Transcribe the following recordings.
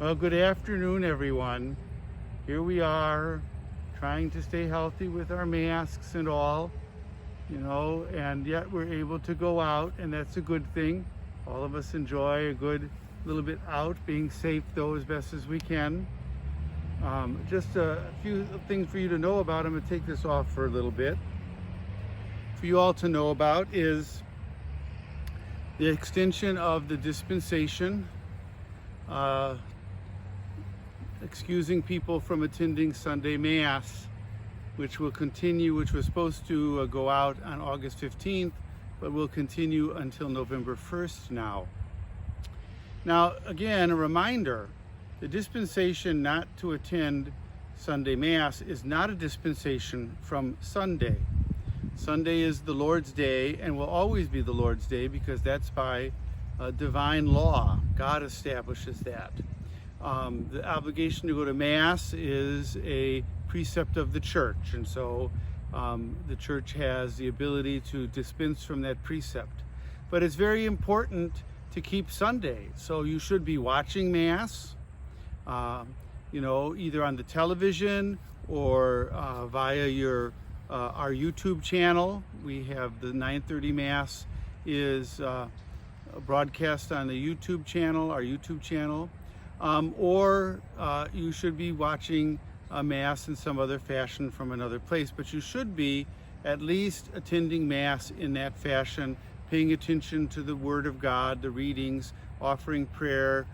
Well, good afternoon, everyone. Here we are trying to stay healthy with our masks and all, and yet we're able to go out, and that's a good thing. All of us enjoy a good little bit out, being safe though as best as we can. Just a few things for you to know about. I'm going to take this off for a little bit. For you all to know about is the extension of the dispensation, excusing people from attending Sunday Mass, which will continue, which was supposed to go out on August 15th, but will continue until November 1st now. Now, again, a reminder, the dispensation not to attend Sunday Mass is not a dispensation from Sunday. Sunday is the Lord's Day and will always be the Lord's Day because that's by divine law. God establishes that. The obligation to go to Mass is a precept of the church, and so the church has the ability to dispense from that precept. But it's very important to keep Sunday, so you should be watching Mass, either on the television or via our YouTube channel. We have the 9:30 Mass is broadcast on the YouTube channel, our YouTube channel. Or you should be watching a Mass in some other fashion from another place, but you should be at least attending Mass in that fashion, paying attention to the Word of God, the readings, offering prayer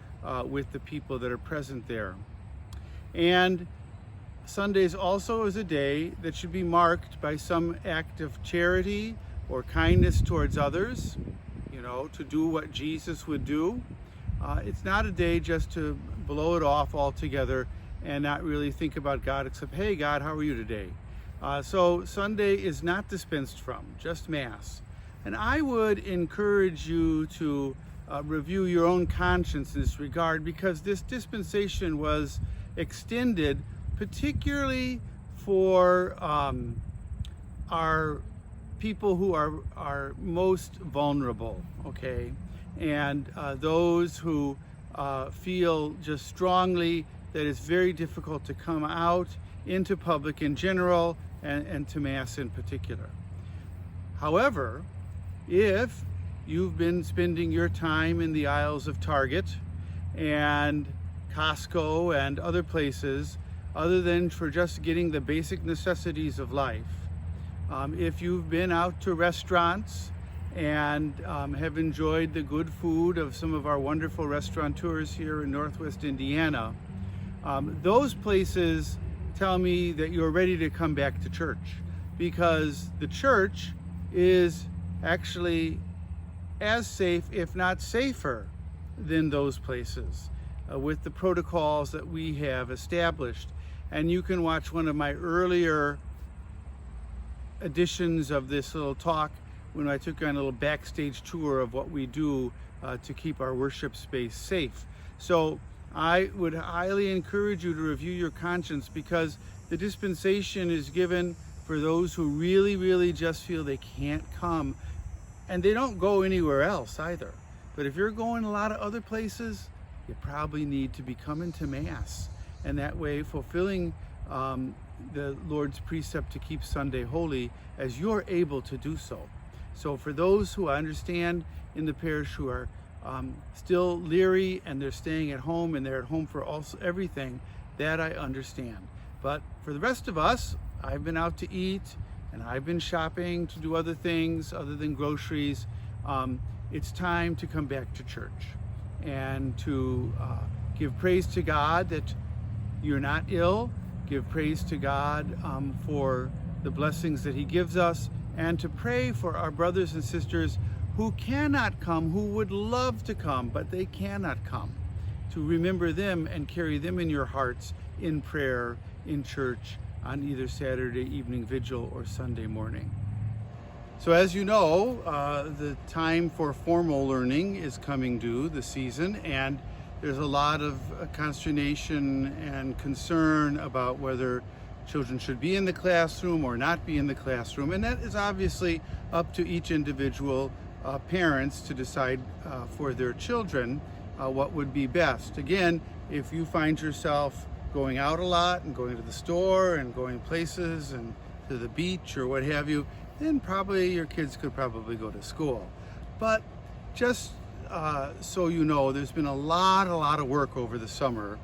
with the people that are present there. And Sundays also is a day that should be marked by some act of charity or kindness towards others, to do what Jesus would do. It's not a day just to blow it off altogether and not really think about God except, hey, God, how are you today? So Sunday is not dispensed from, just Mass. And I would encourage you to review your own conscience in this regard, because this dispensation was extended particularly for our people who are most vulnerable, okay? And those who feel just strongly that it's very difficult to come out into public in general and to Mass in particular. However, if you've been spending your time in the aisles of Target and Costco and other places other than for just getting the basic necessities of life, if you've been out to restaurants and have enjoyed the good food of some of our wonderful restaurateurs here in Northwest Indiana, those places tell me that you're ready to come back to church, because the church is actually as safe, if not safer, than those places with the protocols that we have established. And you can watch one of my earlier editions of this little talk when I took on a little backstage tour of what we do to keep our worship space safe. So I would highly encourage you to review your conscience, because the dispensation is given for those who really, really just feel they can't come, and they don't go anywhere else either. But if you're going a lot of other places, you probably need to be coming to Mass, and that way fulfilling the Lord's precept to keep Sunday holy as you're able to do so. So for those who I understand in the parish who are still leery and they're staying at home and they're at home for also everything, that I understand. But for the rest of us, I've been out to eat and I've been shopping to do other things other than groceries. It's time to come back to church and to give praise to God that you're not ill. Give praise to God for the blessings that He gives us, and to pray for our brothers and sisters who cannot come, who would love to come, but they cannot come. To remember them and carry them in your hearts in prayer in church on either Saturday evening vigil or Sunday morning. So as you know, the time for formal learning is coming due, the season, and there's a lot of consternation and concern about whether children should be in the classroom or not be in the classroom, and that is obviously up to each individual parents to decide for their children. what would be best. Again, if you find yourself going out a lot and going to the store and going places and to the beach or what have you, then probably your kids could probably go to school. But just so you know, there's been a lot of work over the summer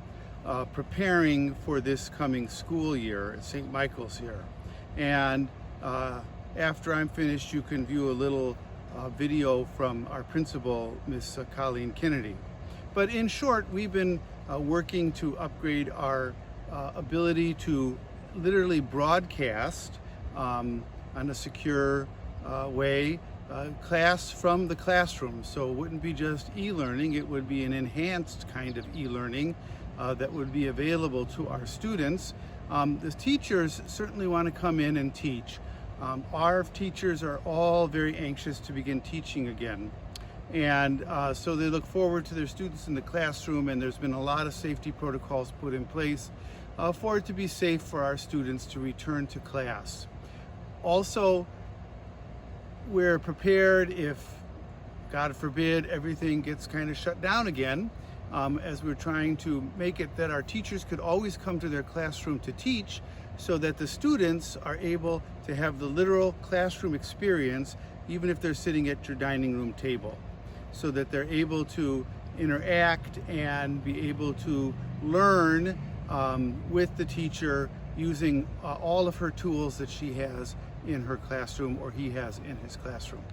preparing for this coming school year at St. Michael's here. And after I'm finished, you can view a little video from our principal, Miss Colleen Kennedy. But in short, we've been working to upgrade our ability to literally broadcast on a secure way class from the classroom. So it wouldn't be just e-learning, it would be an enhanced kind of e-learning that would be available to our students. The teachers certainly want to come in and teach. Our teachers are all very anxious to begin teaching again. And so they look forward to their students in the classroom, and there's been a lot of safety protocols put in place for it to be safe for our students to return to class. Also, we're prepared if, God forbid, everything gets kind of shut down again, as we're trying to make it that our teachers could always come to their classroom to teach, so that the students are able to have the literal classroom experience even if they're sitting at your dining room table, so that they're able to interact and be able to learn with the teacher using all of her tools that she has in her classroom or he has in his classroom.